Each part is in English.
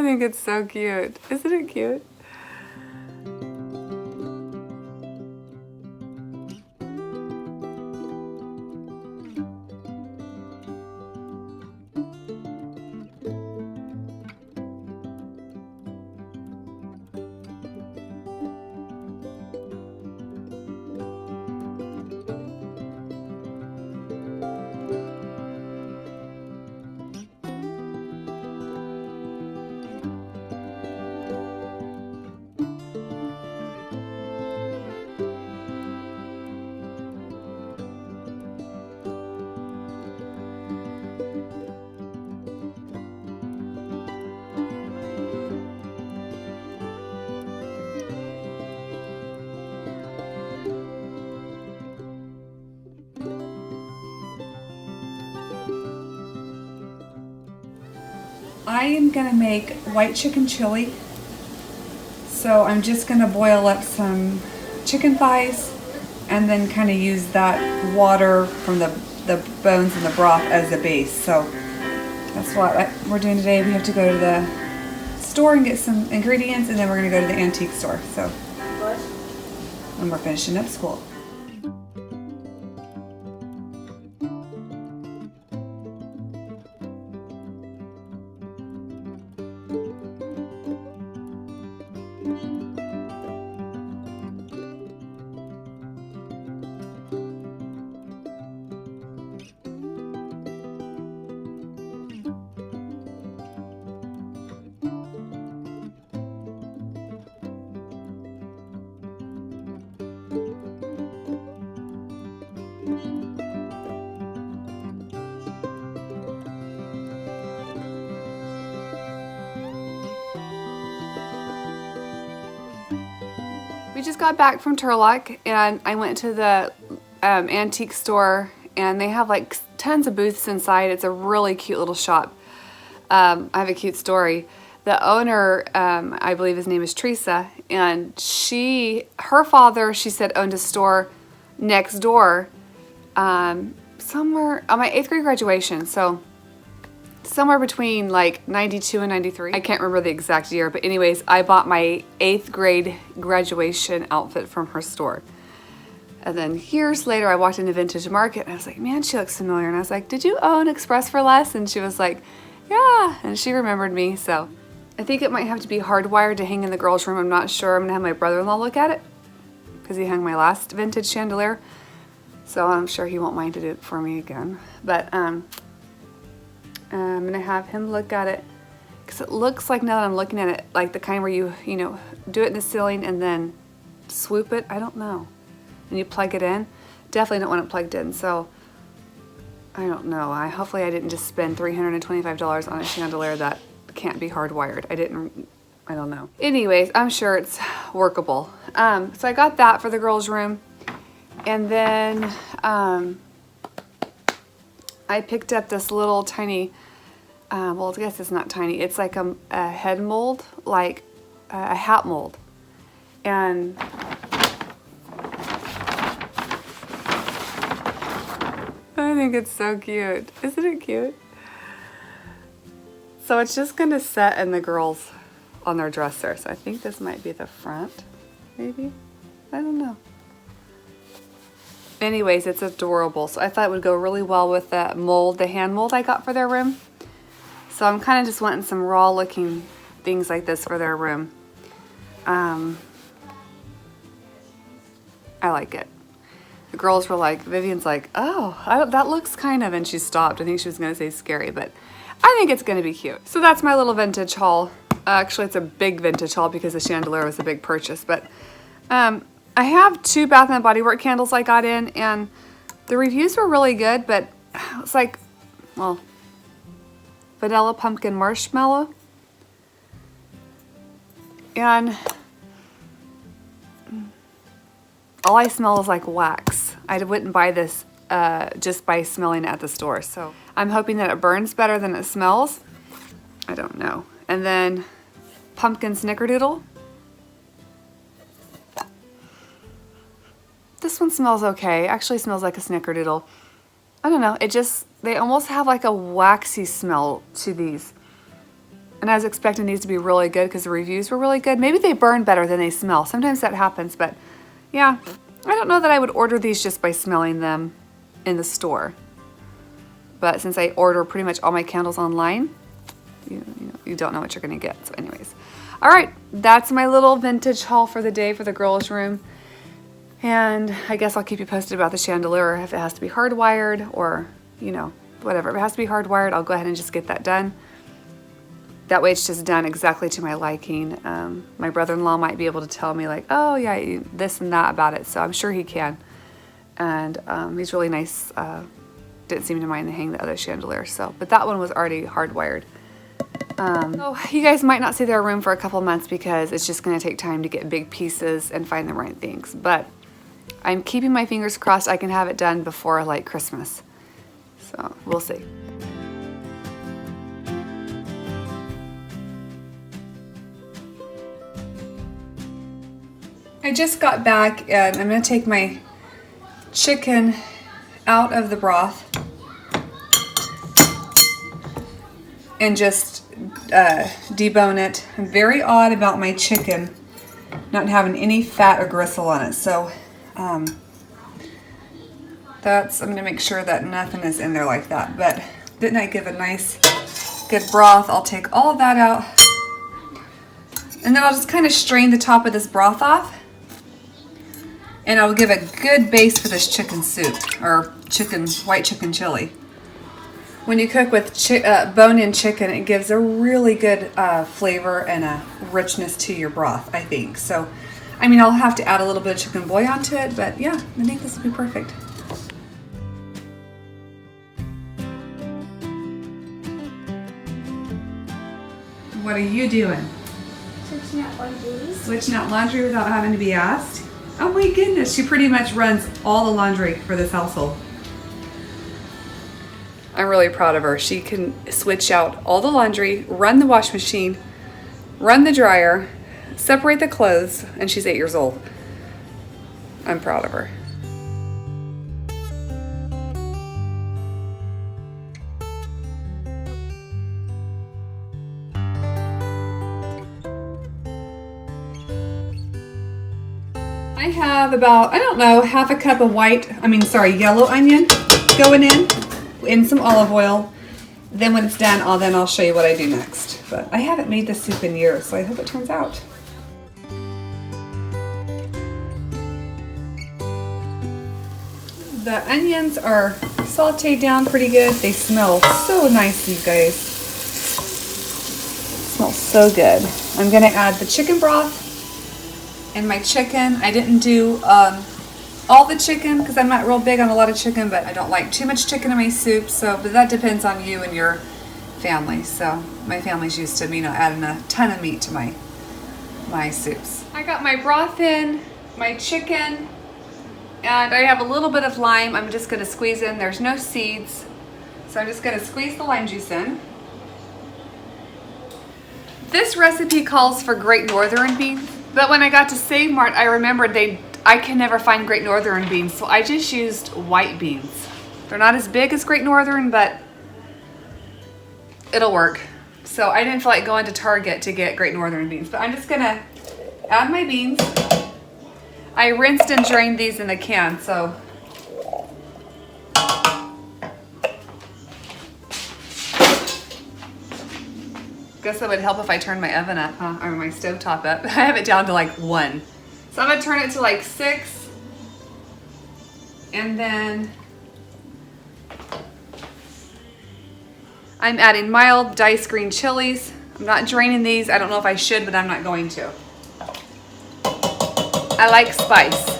think it's so cute. Isn't it cute? I am gonna make white chicken chili. So I'm just gonna boil up some chicken thighs and then kind of use that water from the bones and the broth as the base. So that's what we're doing today. We have to go to the store and get some ingredients, and then we're gonna go to the antique store. So when we're finishing up school. We just got back from Turlock and I went to the antique store, and they have like tons of booths inside. It's a really cute little shop. I have a cute story. The owner, I believe his name is Teresa, and her father, she said, owned a store next door somewhere on my 8th grade graduation. So somewhere between like 92 and 93. I can't remember the exact year, but anyways, I bought my 8th grade graduation outfit from her store. And then years later, I walked into Vintage Market and I was like, man, she looks familiar. And I was like, did you own Express for Less? And she was like, yeah. And she remembered me. So I think it might have to be hardwired to hang in the girls' room. I'm not sure. I'm gonna have my brother-in-law look at it because he hung my last vintage chandelier. So I'm sure he won't mind to do it for me again. But I'm gonna have him look at it because it looks like, now that I'm looking at it, like the kind where you know, do it in the ceiling and then swoop it. I don't know. And you plug it in. Definitely don't want it plugged in. So I don't know. Hopefully I didn't just spend $325 on a chandelier that can't be hardwired. I don't know. Anyways, I'm sure it's workable. So I got that for the girls' room, and then I picked up this little tiny, well, I guess it's not tiny. It's like a head mold, like a hat mold. And I think it's so cute. Isn't it cute? So it's just gonna set in the girls on their dresser. So I think this might be the front, maybe? I don't know. Anyways, it's adorable. So I thought it would go really well with that mold, the hand mold I got for their room. So I'm kind of just wanting some raw looking things like this for their room. I like it. The girls were like, Vivian's like, oh, that looks kind of, and she stopped. I think she was gonna say scary, but I think it's gonna be cute. So that's my little vintage haul. Actually, it's a big vintage haul because the chandelier was a big purchase, but I have 2 Bath & Body Works candles I got in, and the reviews were really good, but it's like, well, vanilla pumpkin marshmallow. And all I smell is like wax. I wouldn't buy this just by smelling it at the store. So I'm hoping that it burns better than it smells. I don't know. And then pumpkin snickerdoodle. This one smells okay. Actually smells like a snickerdoodle. I don't know. It just, they almost have like a waxy smell to these. And I was expecting these to be really good because the reviews were really good. Maybe they burn better than they smell. Sometimes that happens, but yeah. I don't know that I would order these just by smelling them in the store. But since I order pretty much all my candles online, you don't know what you're going to get. So anyways. All right, that's my little vintage haul for the day for the girls' room. And I guess I'll keep you posted about the chandelier, if it has to be hardwired or, you know, whatever. If it has to be hardwired, I'll go ahead and just get that done. That way it's just done exactly to my liking. My brother-in-law might be able to tell me like, oh yeah, this and that about it. So I'm sure he can. And he's really nice. Didn't seem to mind to hang the other chandelier. So, but that one was already hardwired. So you guys might not see their room for a couple months because it's just going to take time to get big pieces and find the right things. But I'm keeping my fingers crossed I can have it done before like Christmas. So we'll see. I just got back and I'm going to take my chicken out of the broth and just debone it. I'm very odd about my chicken not having any fat or gristle on it, so I'm going to make sure that nothing is in there like that. But didn't I give a nice good broth? I'll take all of that out and then I'll just kind of strain the top of this broth off. And I'll give a good base for this chicken soup, or white chicken chili. When you cook with bone-in chicken, it gives a really good flavor and a richness to your broth, I think. So, I mean, I'll have to add a little bit of chicken bouillon to it, but yeah, I think this will be perfect. What are you doing? Switching out laundry. Switching out laundry without having to be asked? Oh my goodness, she pretty much runs all the laundry for this household. I'm really proud of her. She can switch out all the laundry, run the wash machine, run the dryer, separate the clothes, and she's 8 years old. I'm proud of her. I have about, I don't know, half a cup of yellow onion going in some olive oil. Then when it's done, I'll show you what I do next. But I haven't made this soup in years, so I hope it turns out. The onions are sauteed down pretty good. They smell so nice, you guys. It smells so good. I'm gonna add the chicken broth and my chicken. I didn't do all the chicken because I'm not real big on a lot of chicken, but I don't like too much chicken in my soup. But that depends on you and your family. So my family's used to me not adding a ton of meat to my soups. I got my broth in, my chicken, and I have a little bit of lime. I'm just gonna squeeze in. There's no seeds, so I'm just gonna squeeze the lime juice in. This recipe calls for Great Northern beans. But when I got to Save Mart, I remembered I can never find Great Northern beans, so I just used white beans. They're not as big as Great Northern, but it'll work. So I didn't feel like going to Target to get Great Northern beans, but I'm just gonna add my beans. I rinsed and drained these in the can, so. Guess that would help if I turned my oven up, huh? Or my stovetop up. I have it down to like 1. So I'm gonna turn it to like 6. And then I'm adding mild diced green chilies. I'm not draining these. I don't know if I should, but I'm not going to. I like spice.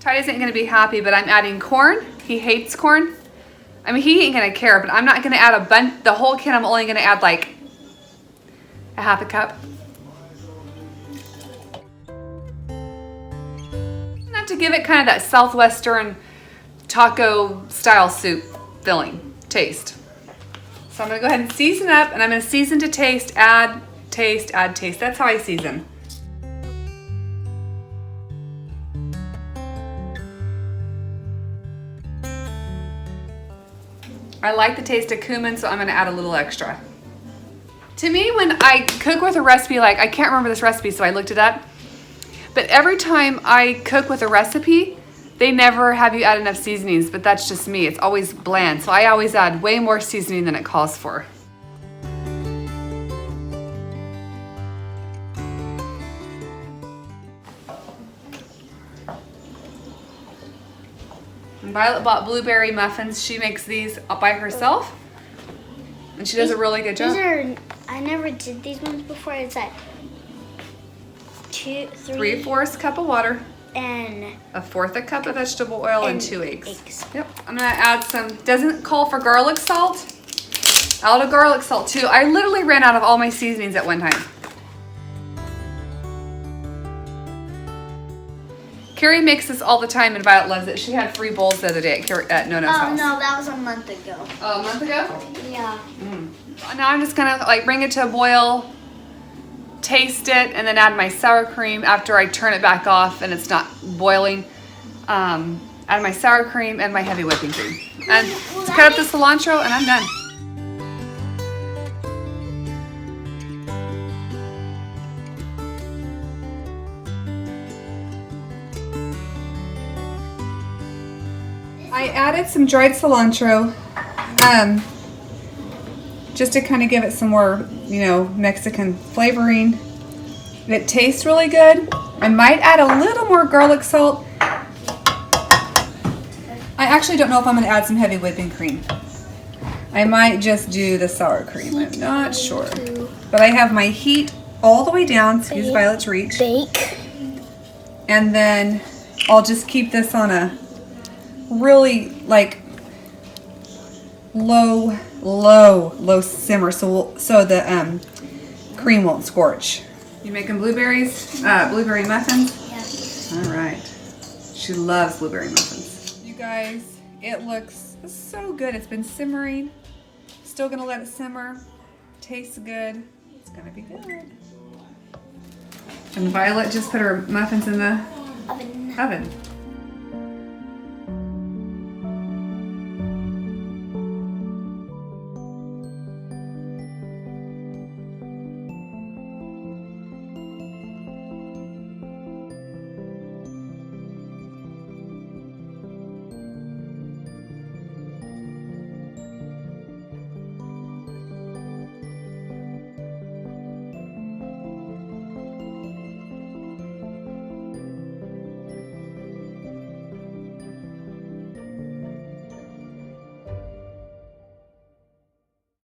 Ty isn't gonna be happy, but I'm adding corn. He hates corn. I mean, he ain't gonna care, but I'm not gonna add the whole can. I'm only gonna add like a half a cup. Enough to give it kind of that Southwestern taco style soup filling taste. So I'm gonna go ahead and season up, and I'm gonna season to taste, add taste, add taste. That's how I season. I like the taste of cumin, so I'm gonna add a little extra. To me, when I cook with a recipe, like I can't remember this recipe, so I looked it up. But every time I cook with a recipe, they never have you add enough seasonings, but that's just me. It's always bland. So I always add way more seasoning than it calls for. And Violet bought blueberry muffins. She makes these by herself. And she does a really good job. These are, I never did these ones before. It's like 3/4 cup of water. And 1/4 cup of vegetable oil and 2 eggs. Yep. I'm gonna add some, doesn't call for garlic salt. I'll add garlic salt too. I literally ran out of all my seasonings at one time. Carrie makes this all the time and Violet loves it. She had 3 bowls the other day at Nono's house. Oh no, that was a month ago. Oh, a month ago? Yeah. Now I'm just gonna like bring it to a boil, taste it, and then add my sour cream after I turn it back off and it's not boiling. Add my sour cream and my heavy whipping cream. And cut up the cilantro and I'm done. I added some dried cilantro just to kind of give it some more, you know, Mexican flavoring. It tastes really good. I might add a little more garlic salt. I actually don't know if I'm going to add some heavy whipping cream. I might just do the sour cream. I'm not sure. But I have my heat all the way down to use Violet's reach. Bake. And then I'll just keep this on a really like low simmer so the cream won't scorch. You making blueberries? Blueberry muffins? Yeah. All right. She loves blueberry muffins. You guys, it looks so good. It's been simmering. Still gonna let it simmer. Tastes good. It's gonna be good. And Violet just put her muffins in the oven.